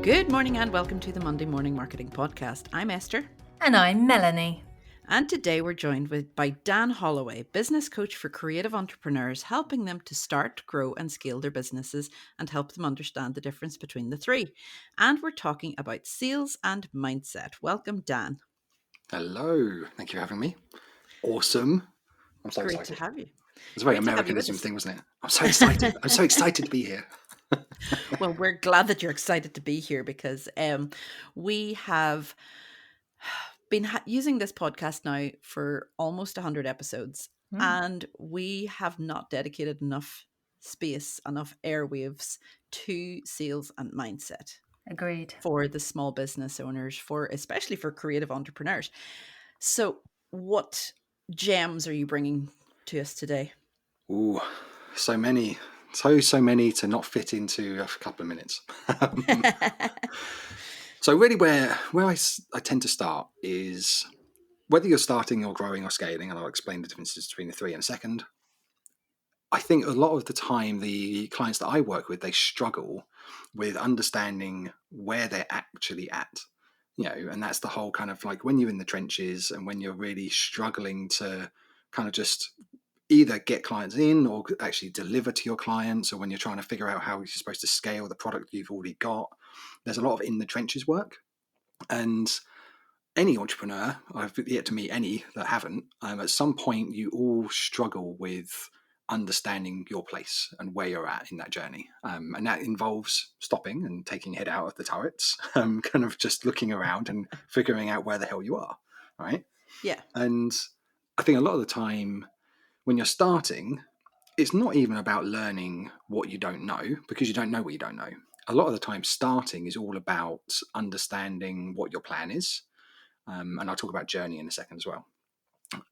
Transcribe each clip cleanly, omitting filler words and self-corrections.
Good morning and welcome to the Monday Morning Marketing Podcast. I'm Esther. And I'm Melanie. And today we're joined by Dan Holloway, business coach for creative entrepreneurs, helping them to start, grow and scale their businesses and help them understand the difference between the three. And we're talking about sales and mindset. Welcome, Dan. Hello. Thank you for having me. Awesome. I'm so Great excited. to have you. It's a very Great to have you with Americanism us. thing, wasn't it? I'm so excited. I'm so excited to be here. Well, we're glad that you're excited to be here because we have been using this podcast now for almost 100 episodes, and we have not dedicated enough space, enough airwaves to sales and mindset. Agreed. For the small business owners, especially for creative entrepreneurs. So what gems are you bringing to us today? Ooh, so many. So many to not fit into a couple of minutes. So really where I tend to start is whether you're starting or growing or scaling, and I'll explain the differences between the three in a second. I think a lot of the time the clients that I work with, they struggle with understanding where they're actually at. And that's the whole kind of like when you're in the trenches and when you're really struggling to kind of just either get clients in or actually deliver to your clients, or when you're trying to figure out how you're supposed to scale the product you've already got. There's a lot of in the trenches work. And any entrepreneur, I've yet to meet any that haven't, at some point you all struggle with understanding your place and where you're at in that journey. And that involves stopping and taking your head out of the turrets, kind of just looking around and figuring out where the hell you are, right? Yeah. And I think a lot of the time when you're starting, it's not even about learning what you don't know, because you don't know what you don't know. A lot of the time starting is all about understanding what your plan is. And I'll talk about journey in a second as well.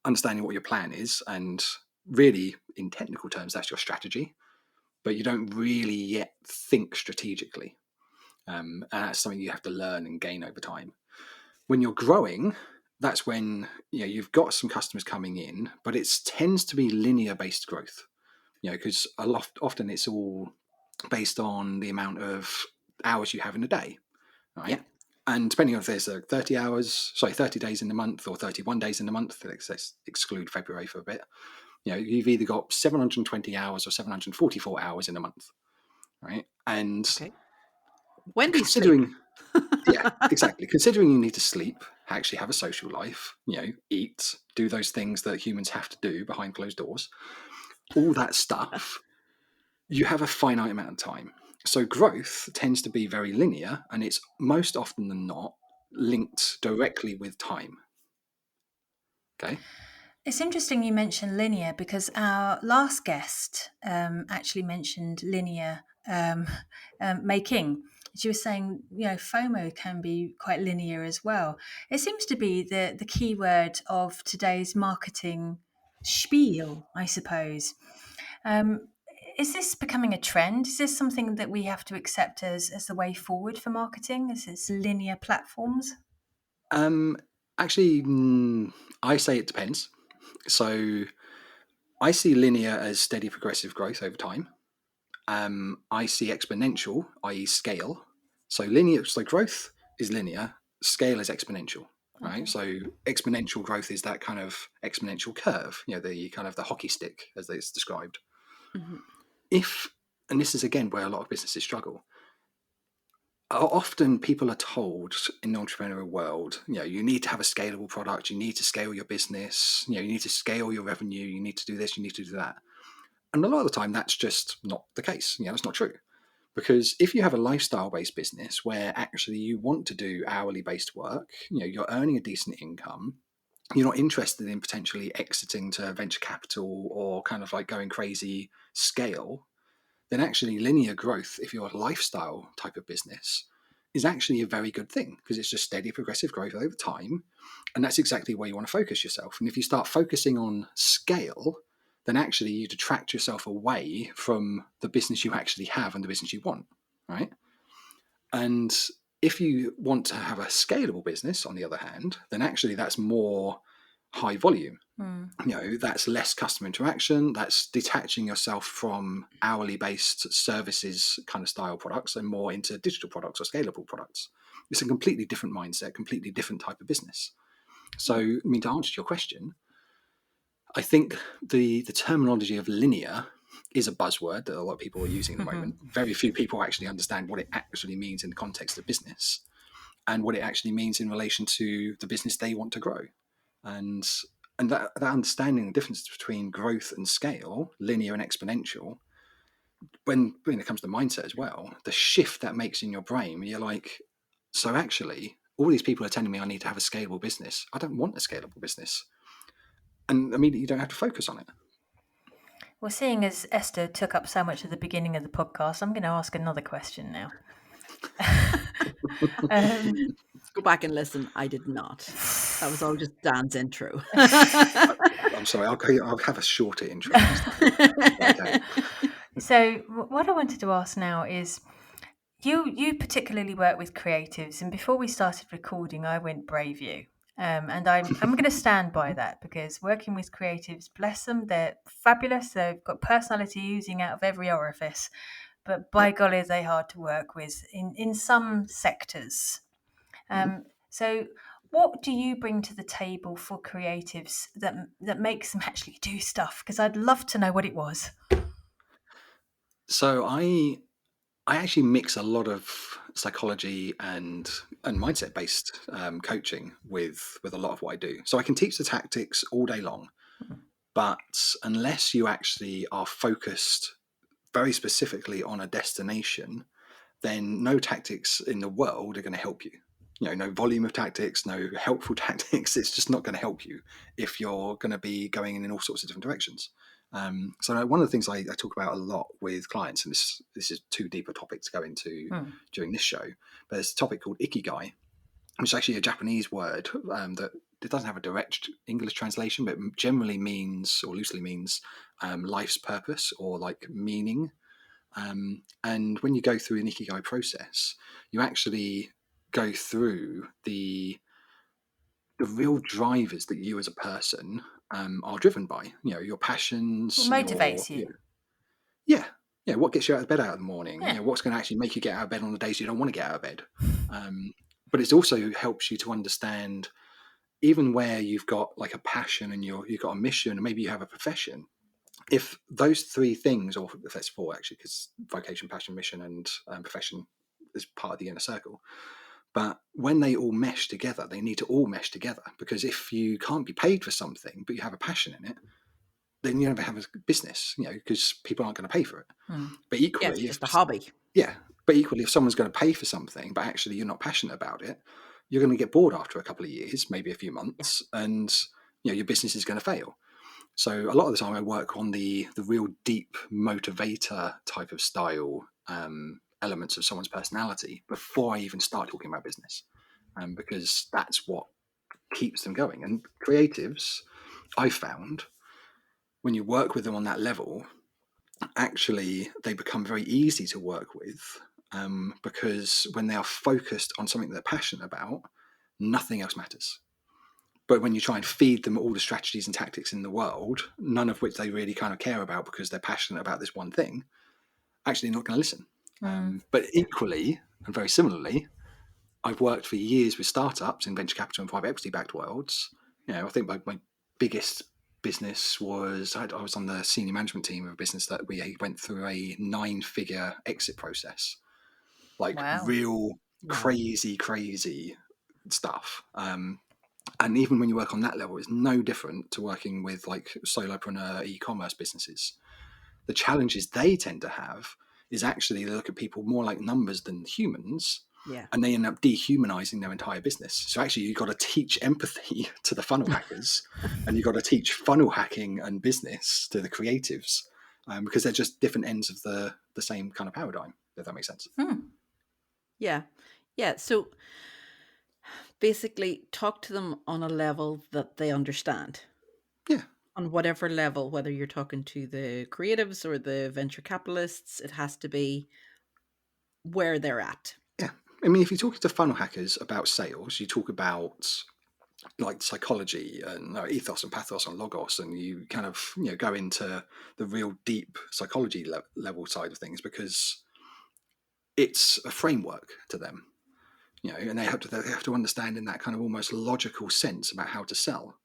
Understanding what your plan is, and really in technical terms, that's your strategy, but you don't really yet think strategically. And that's something you have to learn and gain over time. When you're growing, that's when you've got some customers coming in, but it tends to be linear based growth, because often it's all based on the amount of hours you have in a day, right? Yeah. And depending on if there's 30 days in the month or 31 days in the month, let's exclude February for a bit. You've either got 720 hours or 744 hours in a month, right? And when do you sleep? Yeah, exactly. Considering you need to sleep, actually have a social life, eat, do those things that humans have to do behind closed doors, all that stuff, you have a finite amount of time. So growth tends to be very linear, and it's most often than not linked directly with time. Okay. It's interesting you mentioned linear, because our last guest actually mentioned linear making. She was saying, FOMO can be quite linear as well. It seems to be the key word of today's marketing spiel, I suppose. Is this becoming a trend? Is this something that we have to accept as the way forward for marketing, as it's linear platforms? Actually, I say it depends. So I see linear as steady progressive growth over time. I see exponential, i.e. scale. So growth is linear, scale is exponential, right? Okay. So exponential growth is that kind of exponential curve, the kind of the hockey stick as it's described. Mm-hmm. And this is again where a lot of businesses struggle. Often people are told in the entrepreneurial world, you need to have a scalable product, you need to scale your business, you need to scale your revenue, you need to do this, you need to do that. And a lot of the time that's just not the case. That's not true. Because if you have a lifestyle-based business where actually you want to do hourly-based work, you're earning a decent income, you're not interested in potentially exiting to venture capital or kind of like going crazy scale, then actually linear growth, if you're a lifestyle type of business, is actually a very good thing, because it's just steady progressive growth over time. And that's exactly where you want to focus yourself. And if you start focusing on scale, then actually you detract yourself away from the business you actually have and the business you want, right? And If you want to have a scalable business, on the other hand, then actually that's more high volume. That's less customer interaction. That's detaching yourself from hourly based services kind of style products and more into digital products or scalable products. It's a completely different mindset, completely different type of business. So, I mean, to answer your question, I think the terminology of linear is a buzzword that a lot of people are using at the moment. Very few people actually understand what it actually means in the context of business and what it actually means in relation to the business they want to grow. And that understanding the difference between growth and scale, linear and exponential, when it comes to mindset as well, the shift that makes in your brain, you're like, so actually, all these people are telling me I need to have a scalable business. I don't want a scalable business. And immediately you don't have to focus on it. Well, seeing as Esther took up so much at the beginning of the podcast, I'm going to ask another question now. Go back and listen. I did not. That was all just Dan's intro. I'm sorry, I'll have a shorter intro next time. Okay. So what I wanted to ask now is, you particularly work with creatives, and before we started recording, I went brave you. And I'm going to stand by that, because working with creatives, bless them, they're fabulous. They've got personality oozing out of every orifice. But by golly, are they hard to work with in some sectors. So what do you bring to the table for creatives that makes them actually do stuff? Because I'd love to know what it was. So I actually mix a lot of psychology and mindset based coaching with a lot of what I do. So I can teach the tactics all day long, but unless you actually are focused very specifically on a destination, then no tactics in the world are going to help you. No volume of tactics, no helpful tactics. It's just not going to help you if you're going to be going in all sorts of different directions. So one of the things I talk about a lot with clients, and this is too deep a topic to go into during this show, but there's a topic called ikigai, which is actually a Japanese word that it doesn't have a direct English translation, but generally means, or loosely means, life's purpose or like meaning. And when you go through an ikigai process, you actually go through the real drivers that you as a person are driven by. Your passions. What motivates you? What gets you out of bed out of the morning? Yeah. What's going to actually make you get out of bed on the days you don't want to get out of bed? But it also helps you to understand, even where you've got like a passion and you've got a mission, and maybe you have a profession. If those three things, or if that's four actually, because vocation, passion, mission, and profession is part of the inner circle. But when they all mesh together, they need to all mesh together, because if you can't be paid for something, but you have a passion in it, then you never have a business, because people aren't going to pay for it. But equally, it's just a hobby. But equally, if someone's going to pay for something, but actually you're not passionate about it, you're going to get bored after a couple of years, maybe a few months, and your business is going to fail. So a lot of the time I work on the real deep motivator type of style elements of someone's personality before I even start talking about business, because that's what keeps them going. And creatives, I found, when you work with them on that level, actually they become very easy to work with, because when they are focused on something they're passionate about, nothing else matters. But when you try and feed them all the strategies and tactics in the world, none of which they really kind of care about because they're passionate about this one thing, actually not going to listen. But equally, and very similarly, I've worked for years with startups in venture capital and private equity backed worlds. I think my biggest business was, I was on the senior management team of a business that we went through a 9-figure exit process. Like real crazy stuff. And even when you work on that level, it's no different to working with like solopreneur e-commerce businesses. The challenges they tend to have is actually they look at people more like numbers than humans, and they end up dehumanizing their entire business. So actually you've got to teach empathy to the funnel hackers, and you've got to teach funnel hacking and business to the creatives, because they're just different ends of the same kind of paradigm, if that makes sense. Yeah. So basically talk to them on a level that they understand. On whatever level, whether you're talking to the creatives or the venture capitalists, it has to be where they're at. I mean, if you're talking to funnel hackers about sales, you talk about like psychology and ethos and pathos and logos, and you kind of go into the real deep psychology level side of things, because it's a framework to them, and they have to understand in that kind of almost logical sense about how to sell.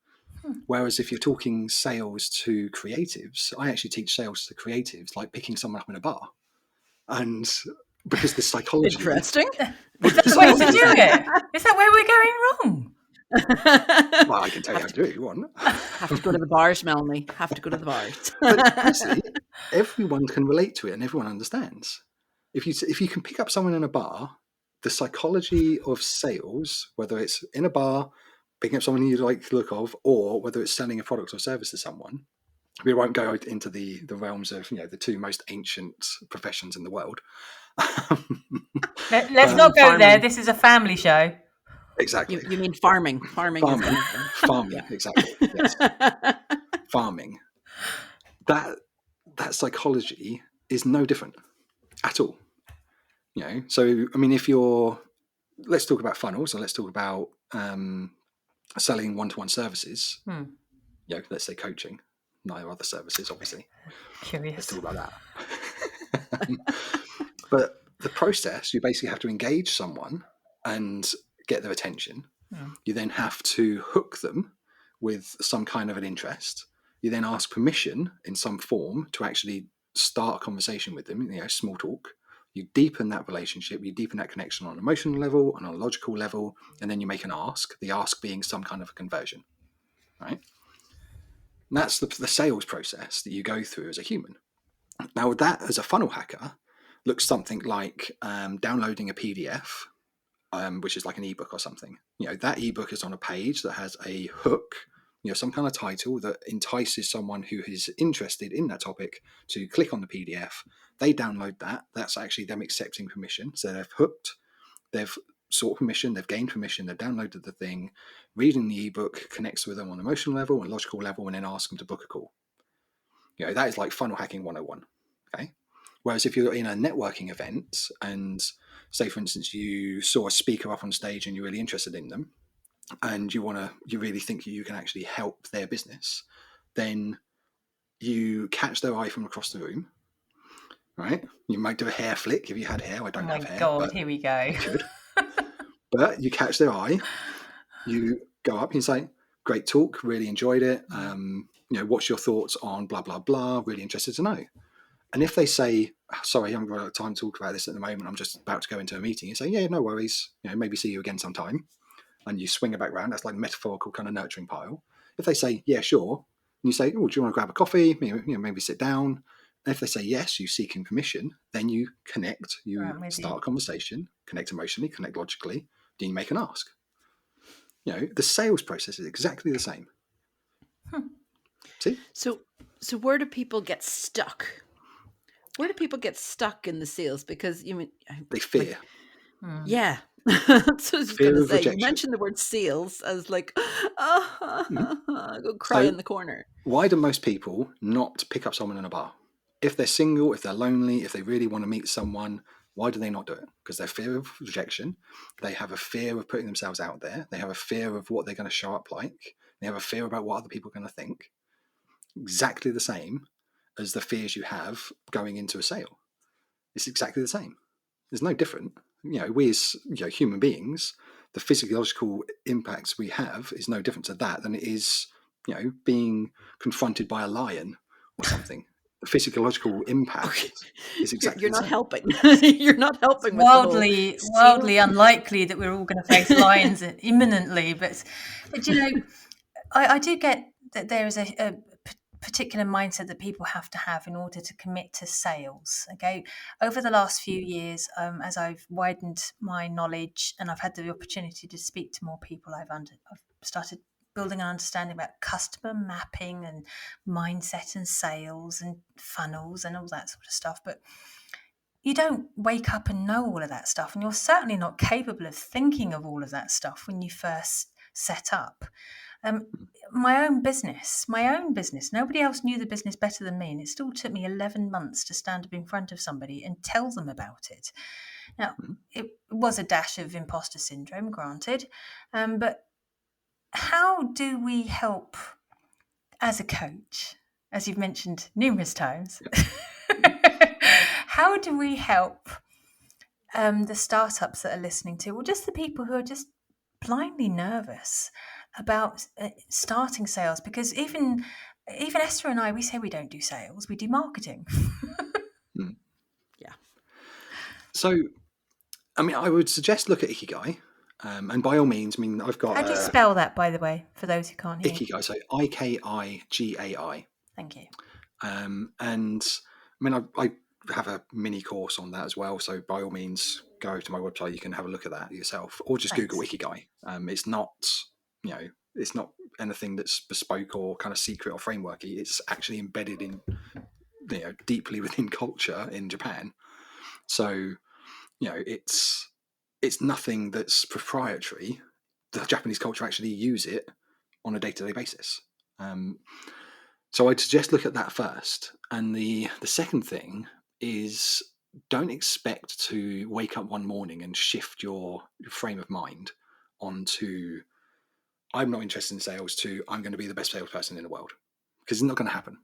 Whereas if you're talking sales to creatives, I actually teach sales to creatives like picking someone up in a bar, and because the psychology Interesting. Is that the way to do it? Is that where we're going wrong? Well, I can tell you how to do it if you want. Have to go to the bars, Melanie. Have to go to the bars. But honestly, everyone can relate to it and everyone understands. If you can pick up someone in a bar, the psychology of sales, whether it's in a bar, picking up someone you like the look of, or whether it's selling a product or service to someone, we won't go into the realms of the two most ancient professions in the world. Let's not go there. This is a family show. Exactly. You mean farming? Farming. Farming. Exactly. Yes. Farming. That psychology is no different at all. So I mean, let's talk about funnels, and let's talk about selling one-to-one services. Let's say coaching, not other services, obviously. Curious. Let's talk about that. But the process, you basically have to engage someone and get their attention. You then have to hook them with some kind of an interest. You then ask permission in some form to actually start a conversation with them, small talk. You deepen that relationship, you deepen that connection on an emotional level, on a logical level, and then you make an ask, the ask being some kind of a conversion, right? And that's the sales process that you go through as a human. Now, that as a funnel hacker looks something like downloading a PDF, which is like an ebook or something. That ebook is on a page that has a hook, some kind of title that entices someone who is interested in that topic to click on the PDF. They download that. That's actually them accepting permission. So they've hooked, they've sought permission, they've gained permission, they've downloaded the thing. Reading the ebook connects with them on an emotional level and logical level, and then ask them to book a call. That is like funnel hacking 101. Okay. Whereas if you're in a networking event and say, for instance, you saw a speaker up on stage and you're really interested in them and you really think you can actually help their business, then you catch their eye from across the room, right? You might do a hair flick if you had hair. I don't have hair. Oh my God, here we go. But you catch their eye, you go up and say, great talk, really enjoyed it. What's your thoughts on blah, blah, blah? Really interested to know. And if they say, sorry, I haven't got time to talk about this at the moment, I'm just about to go into a meeting, you say, yeah, no worries, maybe see you again sometime. And you swing it back around. That's like a metaphorical kind of nurturing pile. If they say, yeah, sure, and you say, oh, do you want to grab a coffee? Maybe sit down. And if they say yes, you seeking permission, then you connect, start a conversation, connect emotionally, connect logically, then you make an ask. The sales process is exactly the same. See? So where do people get stuck? Where do people get stuck in the sales? Because they fear. Yeah. So I was just going to say, rejection. You mentioned the word sales as like, go cry in the corner. Why do most people not pick up someone in a bar? If they're single, if they're lonely, if they really want to meet someone, why do they not do it? Because they're fear of rejection. They have a fear of putting themselves out there. They have a fear of what they're going to show up like. They have a fear about what other people are going to think. Exactly the same as the fears you have going into a sale. It's exactly the same. There's no different. We as human beings, the physiological impacts we have is no different to that than it is, being confronted by a lion or something. The physiological impact is exactly You're the not same. helping. You're not helping. It's wildly unlikely that we're all going to face lions imminently, but I do get that there is a particular mindset that people have to have in order to commit to sales. Okay, over the last few years, as I've widened my knowledge and I've had the opportunity to speak to more people, I've started building an understanding about customer mapping and mindset and sales and funnels and all that sort of stuff. But you don't wake up and know all of that stuff, and you're certainly not capable of thinking of all of that stuff when you first set up. My own business, nobody else knew the business better than me, and it still took me 11 months to stand up in front of somebody and tell them about it. Now, it was a dash of imposter syndrome, granted, but how do we help as a coach, as you've mentioned numerous times? How do we help the startups that are listening to, or just the people who are just blindly nervous about starting sales? Because even Esther and I, we say we don't do sales, we do marketing. Yeah. So, I mean, I would suggest look at Ikigai. And by all means, I mean, I've got How do you spell that, by the way, for those who can't hear? Ikigai, so Ikigai. Thank you. And I mean, I have a mini course on that as well. So by all means, go to my website. You can have a look at that yourself, or just Thanks. Google Ikigai. It's not, it's not anything that's bespoke or kind of secret or frameworky. It's actually embedded in, deeply within culture in Japan. So, it's nothing that's proprietary. The Japanese culture actually use it on a day-to-day basis. So I'd suggest look at that first. And the second thing is, don't expect to wake up one morning and shift your frame of mind onto, I'm not interested in sales, to I'm going to be the best salesperson in the world, because it's not going to happen.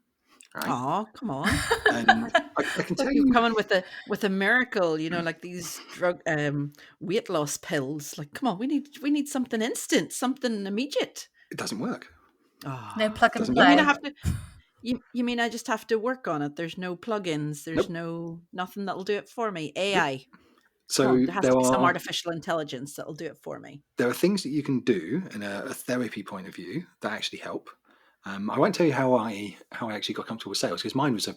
Right? Oh, come on. And I can tell You're you, coming with a miracle, like these drug weight loss pills. Like, come on, we need something instant, something immediate. it doesn't work. Oh, No plug and Doesn't play. you mean I work. have to? You mean I just have to work on it? There's no plugins. There's nothing that'll do it for me. AI. So Come on, there has to there be some are artificial intelligence that'll do it for me. things that you can do in a therapy point of view that actually help. I won't tell you how I actually got comfortable with sales, because mine was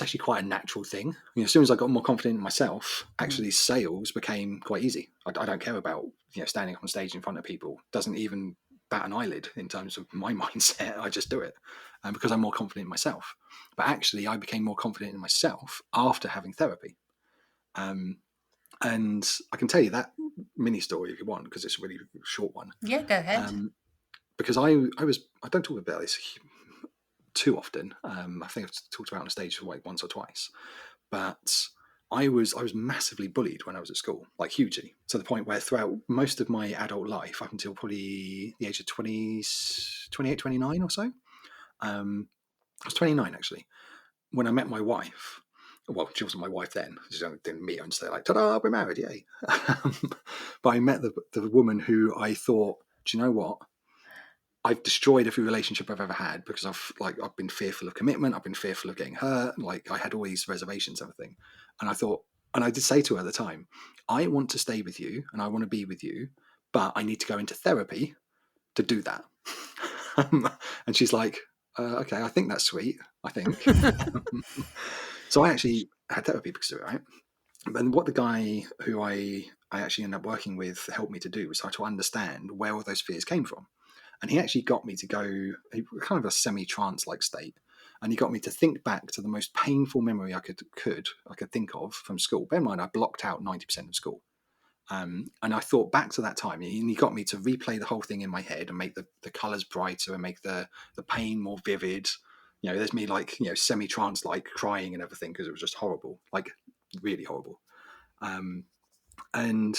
actually quite a natural thing. As soon as I got more confident in myself, actually sales became quite easy. I don't care about standing up on stage in front of people. Doesn't even bat an eyelid in terms of my mindset. I just do it because I'm more confident in myself. But actually, I became more confident in myself after having therapy. And I can tell you that mini story if you want, because it's a really short one. Yeah, go ahead. Because I don't talk about this too often. I think I've talked about it on stage like once or twice, but I was massively bullied when I was at school, like hugely, to the point where throughout most of my adult life, up until probably the age of 28, 29 or so, I was 29 actually, when I met my wife. Well, she wasn't my wife then. She didn't meet her and say like, "Ta-da, we're married, yay!" But I met the woman who I thought, do you know what? I've destroyed every relationship I've ever had, because I've been fearful of commitment. I've been fearful of getting hurt. Like, I had all these reservations, everything. And I thought, and I did say to her at the time, I want to stay with you and I want to be with you, but I need to go into therapy to do that. And she's like, okay, I think that's sweet. I think. So I actually had therapy because of it, right? And what the guy who I actually ended up working with helped me to do was try to understand where all those fears came from. And he actually got me to go kind of a semi-trance like state. And he got me to think back to the most painful memory I could think of from school. Bear in mind, I blocked out 90% of school. And I thought back to that time, and he got me to replay the whole thing in my head and make the colours brighter and make the pain more vivid. There's me like, semi-trance like crying and everything, because it was just horrible, like really horrible. And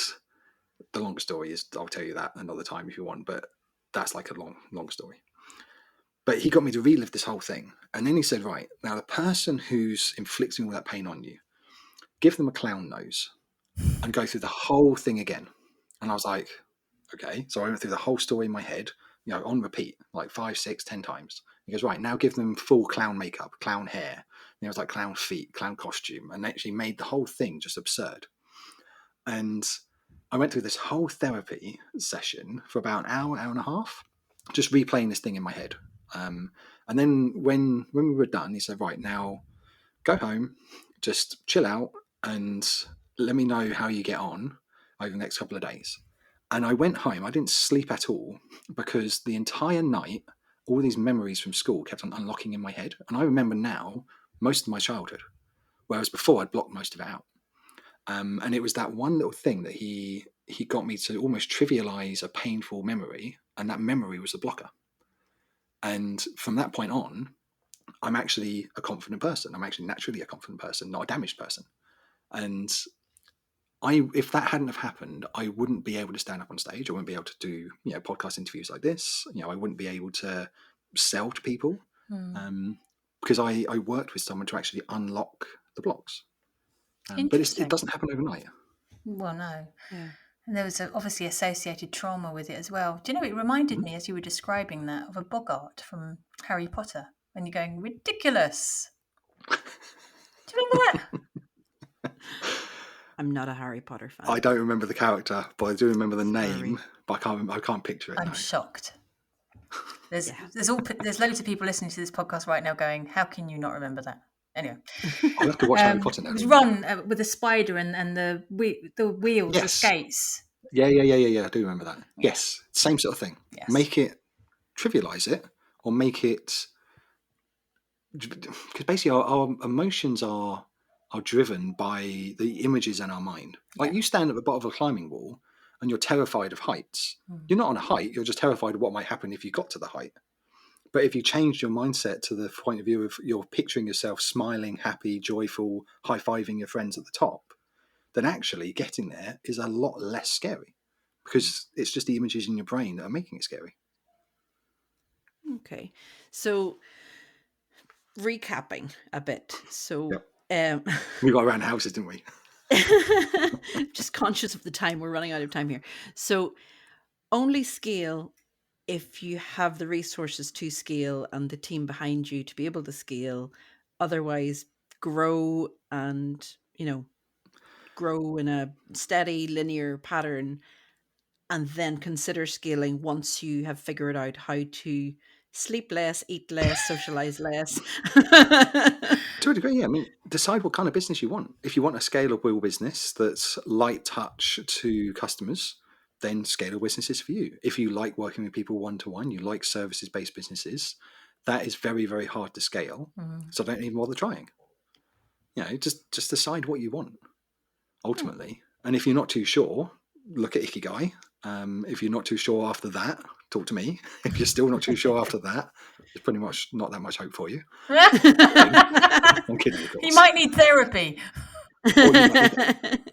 the long story is, I'll tell you that another time if you want, but that's like a long story. But he got me to relive this whole thing. And then he said, right, now the person who's inflicting all that pain on you, give them a clown nose and go through the whole thing again. And I was like, okay. So I went through the whole story in my head, on repeat, like 5, 6, 10 times. He goes, right, now give them full clown makeup, clown hair. It was like clown feet, clown costume, and actually made the whole thing just absurd. And I went through this whole therapy session for about an hour and a half, just replaying this thing in my head. And then when we were done, he said, right, now go home, just chill out, and let me know how you get on over the next couple of days. And I went home. I didn't sleep at all, because the entire night, all these memories from school kept on unlocking in my head. And I remember now most of my childhood, whereas before I'd blocked most of it out. And it was that one little thing that he got me to almost trivialize a painful memory, and that memory was the blocker. And from that point on, I'm actually a confident person. I'm actually naturally a confident person, not a damaged person. And if that hadn't have happened, I wouldn't be able to stand up on stage. I wouldn't be able to do, podcast interviews like this. I wouldn't be able to sell to people because I worked with someone to actually unlock the blocks. But it doesn't happen overnight. Well, no. Yeah. And there was obviously associated trauma with it as well. Do you know, it reminded me, as you were describing that, of a boggart from Harry Potter, when you're going, ridiculous. Do you remember that? I'm not a Harry Potter fan. I don't remember the character, but I do remember the name. But I can't picture it. I'm shocked. There's loads of people listening to this podcast right now going, how can you not remember that? Anyway, I'll have to watch Harry Potter now. It was Ron with the spider and the wheels, the skates. Yeah. I do remember that. Yes, same sort of thing. Yes. Make it, trivialize it, or make it, because basically our emotions are driven by the images in our mind. Like you stand at the bottom of a climbing wall and you're terrified of heights. You're not on a height, you're just terrified of what might happen if you got to the height. But if you changed your mindset to the point of view of you're picturing yourself smiling, happy, joyful, high-fiving your friends at the top, then actually getting there is a lot less scary because it's just the images in your brain that are making it scary. Okay. So recapping a bit. So we got around houses, didn't we? Just conscious of the time. We're running out of time here. So only scale if you have the resources to scale and the team behind you to be able to scale. Otherwise, grow and, grow in a steady linear pattern, and then consider scaling once you have figured out how to sleep less, eat less, socialize less. To a degree, yeah. I mean, decide what kind of business you want. If you want a scalable business that's light touch to customers, then scalable business is for you. If you like working with people one-to-one, you like services-based businesses, that is very, very hard to scale. So don't even bother trying. Just decide what you want, ultimately. And if you're not too sure, look at Ikigai. If you're not too sure after that, talk to me. If you're still not too sure after that, there's pretty much not that much hope for you. I'm kidding, of course. You might need therapy.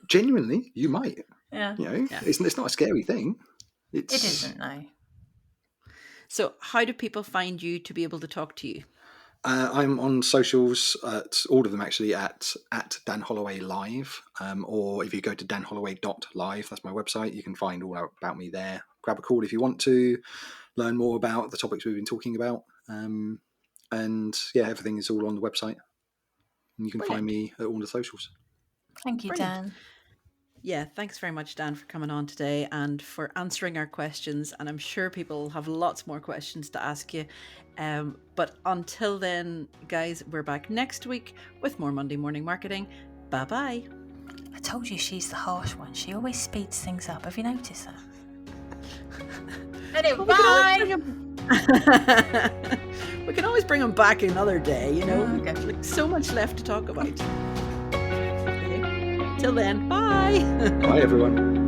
Genuinely, you might. Yeah. It's not a scary thing. It isn't, no. So how do people find you to be able to talk to you? I'm on socials, all of them actually, at Dan Holloway Live, or if you go to danholloway.live, that's my website, you can find all out about me there. Grab a call if you want to learn more about the topics we've been talking about. And everything is all on the website. And you can find me at all the socials. Thank you, Dan. Yeah, thanks very much, Dan, for coming on today and for answering our questions. And I'm sure people have lots more questions to ask you. But until then, guys, we're back next week with more Monday Morning Marketing. Bye-bye. I told you she's the harsh one. She always speeds things up. Have you noticed that? Anyway, bye! We can always bring them back another day, Okay. Like, so much left to talk about. Okay. Till then, bye. Bye, everyone.